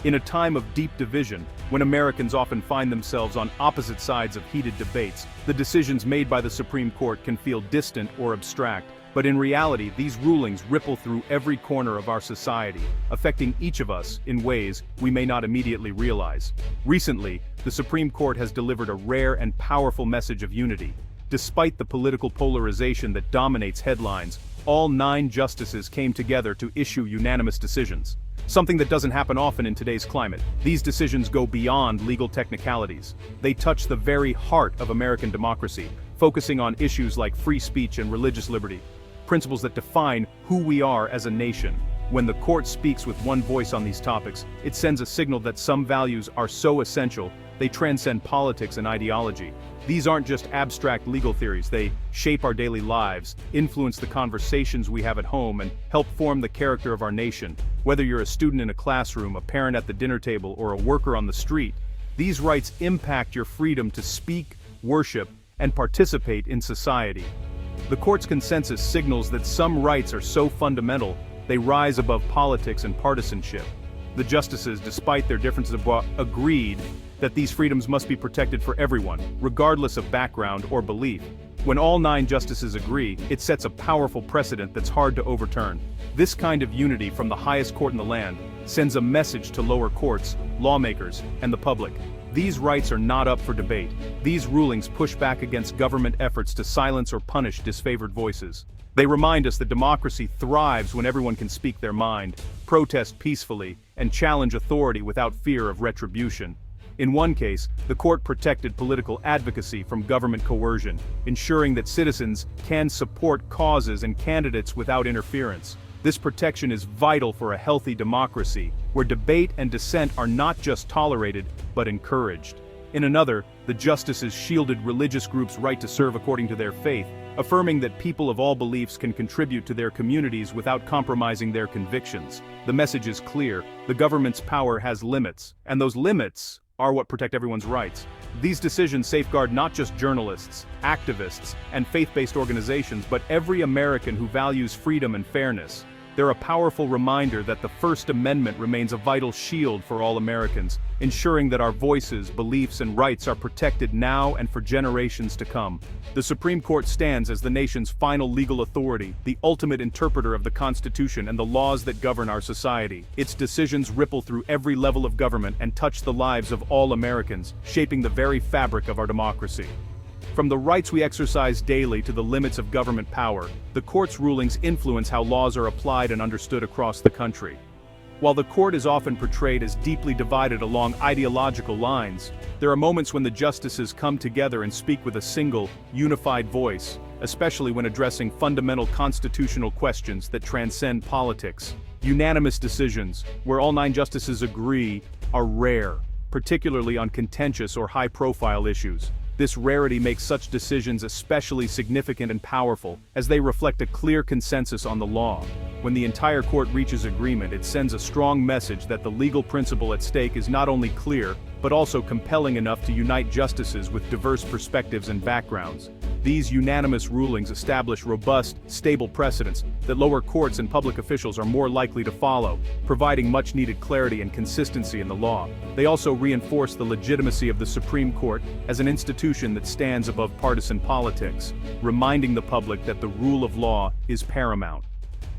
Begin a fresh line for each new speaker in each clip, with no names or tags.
In a time of deep division, when Americans often find themselves on opposite sides of heated debates, the decisions made by the Supreme Court can feel distant or abstract. But in reality, these rulings ripple through every corner of our society, affecting each of us in ways we may not immediately realize. Recently, the Supreme Court has delivered a rare and powerful message of unity. Despite the political polarization that dominates headlines, all 9 justices came together to issue unanimous decisions. Something that doesn't happen often in today's climate. These decisions go beyond legal technicalities. They touch the very heart of American democracy, focusing on issues like free speech and religious liberty, principles that define who we are as a nation. When the court speaks with one voice on these topics, it sends a signal that some values are so essential, they transcend politics and ideology. These aren't just abstract legal theories, they shape our daily lives, influence the conversations we have at home, and help form the character of our nation. Whether you're a student in a classroom, a parent at the dinner table, or a worker on the street, these rights impact your freedom to speak, worship, and participate in society. The court's consensus signals that some rights are so fundamental, they rise above politics and partisanship. The justices, despite their differences, agreed that these freedoms must be protected for everyone, regardless of background or belief. When all 9 justices agree, it sets a powerful precedent that's hard to overturn. This kind of unity from the highest court in the land sends a message to lower courts, lawmakers, and the public. These rights are not up for debate. These rulings push back against government efforts to silence or punish disfavored voices. They remind us that democracy thrives when everyone can speak their mind, protest peacefully, and challenge authority without fear of retribution. In one case, the court protected political advocacy from government coercion, ensuring that citizens can support causes and candidates without interference. This protection is vital for a healthy democracy, where debate and dissent are not just tolerated, but encouraged. In another, the justices shielded religious groups' right to serve according to their faith, affirming that people of all beliefs can contribute to their communities without compromising their convictions. The message is clear: the government's power has limits, and those limits are what protect everyone's rights. These decisions safeguard not just journalists, activists, and faith-based organizations, but every American who values freedom and fairness. They're a powerful reminder that the First Amendment remains a vital shield for all Americans, ensuring that our voices, beliefs, and rights are protected now and for generations to come. The Supreme Court stands as the nation's final legal authority, the ultimate interpreter of the Constitution and the laws that govern our society. Its decisions ripple through every level of government and touch the lives of all Americans, shaping the very fabric of our democracy. From the rights we exercise daily to the limits of government power, the court's rulings influence how laws are applied and understood across the country. While the court is often portrayed as deeply divided along ideological lines, there are moments when the justices come together and speak with a single, unified voice, especially when addressing fundamental constitutional questions that transcend politics. Unanimous decisions, where all 9 justices agree, are rare, particularly on contentious or high-profile issues. This rarity makes such decisions especially significant and powerful, as they reflect a clear consensus on the law. When the entire court reaches agreement, it sends a strong message that the legal principle at stake is not only clear, but also compelling enough to unite justices with diverse perspectives and backgrounds. These unanimous rulings establish robust, stable precedents that lower courts and public officials are more likely to follow, providing much-needed clarity and consistency in the law. They also reinforce the legitimacy of the Supreme Court as an institution that stands above partisan politics, reminding the public that the rule of law is paramount.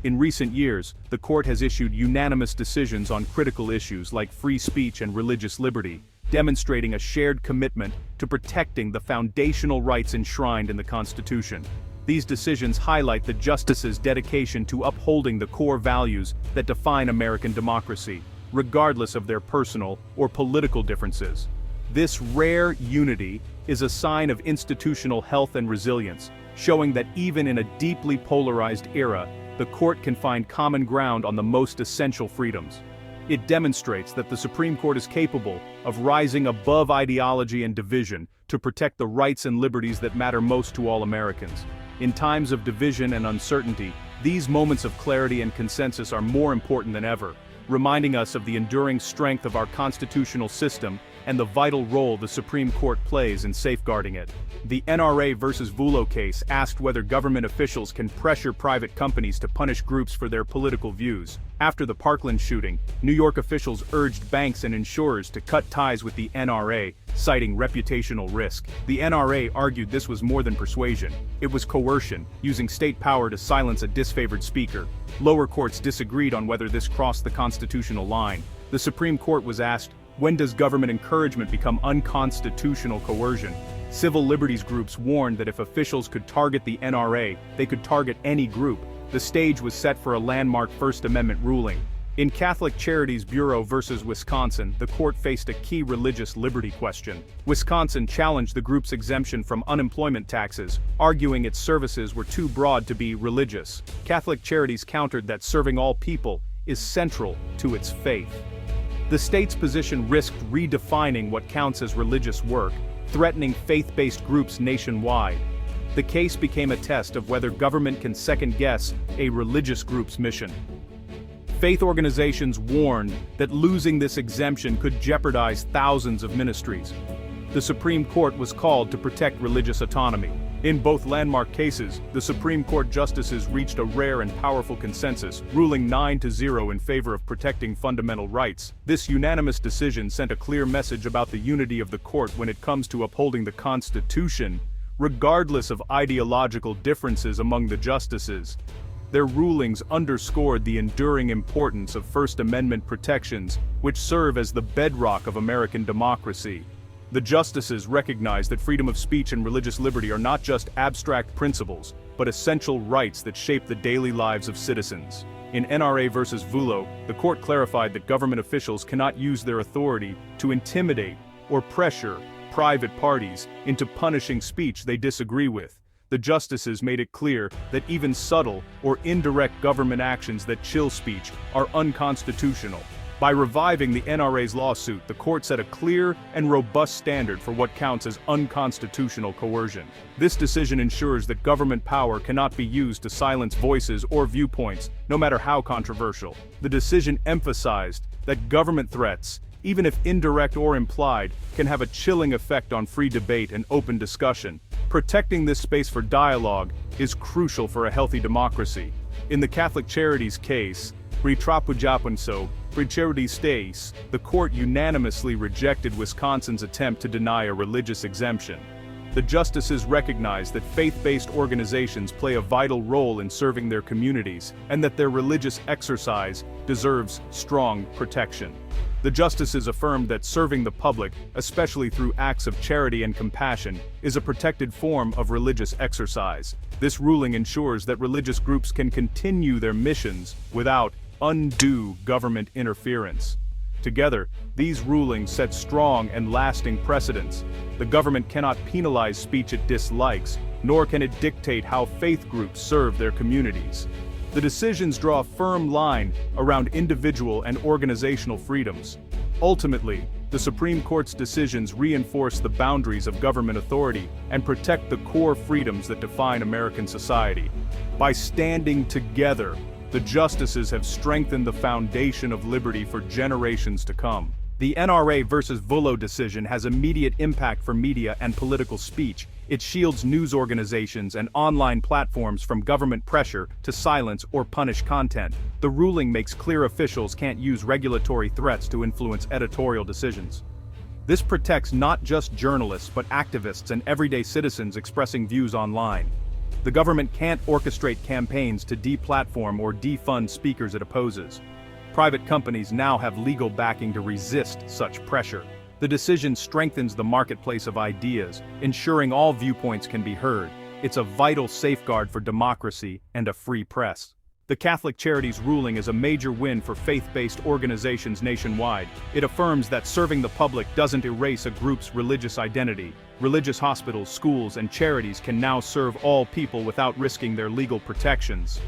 In recent years, the court has issued unanimous decisions on critical issues like free speech and religious liberty, demonstrating a shared commitment to protecting the foundational rights enshrined in the Constitution. These decisions highlight the justices' dedication to upholding the core values that define American democracy, regardless of their personal or political differences. This rare unity is a sign of institutional health and resilience, showing that even in a deeply polarized era, the court can find common ground on the most essential freedoms. It demonstrates that the Supreme Court is capable of rising above ideology and division to protect the rights and liberties that matter most to all Americans. In times of division and uncertainty, these moments of clarity and consensus are more important than ever, reminding us of the enduring strength of our constitutional system and the vital role the Supreme Court plays in safeguarding it. The NRA versus Vullo case asked whether government officials can pressure private companies to punish groups for their political views. After the Parkland shooting, New York officials urged banks and insurers to cut ties with the NRA, citing reputational risk. The NRA argued this was more than persuasion. It was coercion, using state power to silence a disfavored speaker. Lower courts disagreed on whether this crossed the constitutional line. The Supreme Court was asked, when does government encouragement become unconstitutional coercion? Civil liberties groups warned that if officials could target the NRA, they could target any group. The stage was set for a landmark First Amendment ruling. In Catholic Charities Bureau versus Wisconsin, the court faced a key religious liberty question. Wisconsin challenged the group's exemption from unemployment taxes, arguing its services were too broad to be religious. Catholic Charities countered that serving all people is central to its faith. The state's position risked redefining what counts as religious work, threatening faith-based groups nationwide. The case became a test of whether government can second-guess a religious group's mission. Faith organizations warned that losing this exemption could jeopardize thousands of ministries. The Supreme Court was called to protect religious autonomy. In both landmark cases, the Supreme Court justices reached a rare and powerful consensus, ruling 9-0 in favor of protecting fundamental rights. This unanimous decision sent a clear message about the unity of the court when it comes to upholding the Constitution, regardless of ideological differences among the justices. Their rulings underscored the enduring importance of First Amendment protections, which serve as the bedrock of American democracy. The justices recognized that freedom of speech and religious liberty are not just abstract principles, but essential rights that shape the daily lives of citizens. In NRA versus Vullo, the court clarified that government officials cannot use their authority to intimidate or pressure private parties into punishing speech they disagree with. The justices made it clear that even subtle or indirect government actions that chill speech are unconstitutional. By reviving the NRA's lawsuit, the court set a clear and robust standard for what counts as unconstitutional coercion. This decision ensures that government power cannot be used to silence voices or viewpoints, no matter how controversial. The decision emphasized that government threats, even if indirect or implied, can have a chilling effect on free debate and open discussion. Protecting this space for dialogue is crucial for a healthy democracy. In the Catholic Charities case, the court unanimously rejected Wisconsin's attempt to deny a religious exemption. The justices recognized that faith-based organizations play a vital role in serving their communities, and that their religious exercise deserves strong protection. The justices affirmed that serving the public, especially through acts of charity and compassion, is a protected form of religious exercise. This ruling ensures that religious groups can continue their missions without undue government interference. Together, these rulings set strong and lasting precedents. The government cannot penalize speech it dislikes, nor can it dictate how faith groups serve their communities. The decisions draw a firm line around individual and organizational freedoms. Ultimately, the Supreme Court's decisions reinforce the boundaries of government authority and protect the core freedoms that define American society. By standing together, the justices have strengthened the foundation of liberty for generations to come. The NRA versus Vullo decision has immediate impact for media and political speech. It shields news organizations and online platforms from government pressure to silence or punish content. The ruling makes clear officials can't use regulatory threats to influence editorial decisions. This protects not just journalists but activists and everyday citizens expressing views online. The government can't orchestrate campaigns to deplatform or defund speakers it opposes. Private companies now have legal backing to resist such pressure. The decision strengthens the marketplace of ideas, ensuring all viewpoints can be heard. It's a vital safeguard for democracy and a free press. The Catholic Charities ruling is a major win for faith-based organizations nationwide. It affirms that serving the public doesn't erase a group's religious identity. Religious hospitals, schools, and charities can now serve all people without risking their legal protections.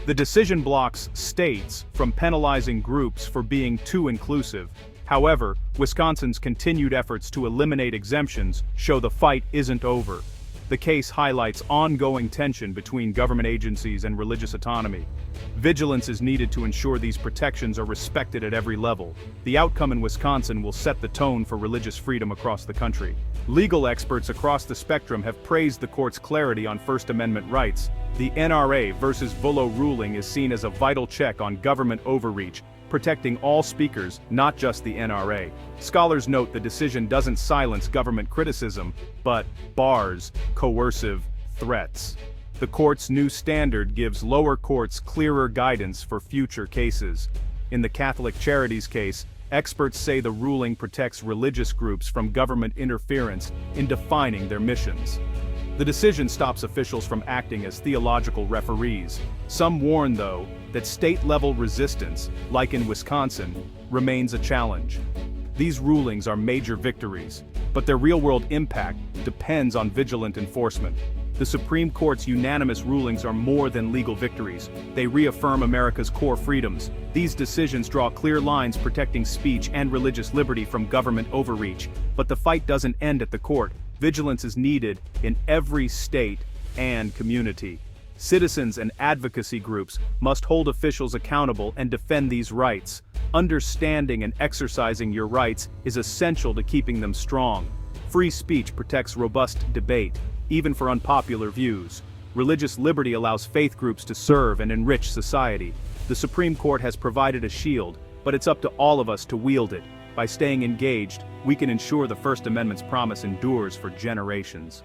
The decision blocks states from penalizing groups for being too inclusive. However, Wisconsin's continued efforts to eliminate exemptions show the fight isn't over. The case highlights ongoing tension between government agencies and religious autonomy. Vigilance is needed to ensure these protections are respected at every level. The outcome in Wisconsin will set the tone for religious freedom across the country. Legal experts across the spectrum have praised the court's clarity on First Amendment rights. The NRA versus Vullo ruling is seen as a vital check on government overreach, protecting all speakers, not just the NRA. Scholars note the decision doesn't silence government criticism, but bars coercive threats. The court's new standard gives lower courts clearer guidance for future cases. In the Catholic Charities case, experts say the ruling protects religious groups from government interference in defining their missions. The decision stops officials from acting as theological referees. Some warn, though, that state-level resistance, like in Wisconsin, remains a challenge. These rulings are major victories, but their real-world impact depends on vigilant enforcement. The Supreme Court's unanimous rulings are more than legal victories. They reaffirm America's core freedoms. These decisions draw clear lines protecting speech and religious liberty from government overreach. But the fight doesn't end at the court. Vigilance is needed in every state and community. Citizens and advocacy groups must hold officials accountable and defend these rights. Understanding and exercising your rights is essential to keeping them strong. Free speech protects robust debate, even for unpopular views. Religious liberty allows faith groups to serve and enrich society. The Supreme Court has provided a shield, but it's up to all of us to wield it. By staying engaged, we can ensure the First Amendment's promise endures for generations.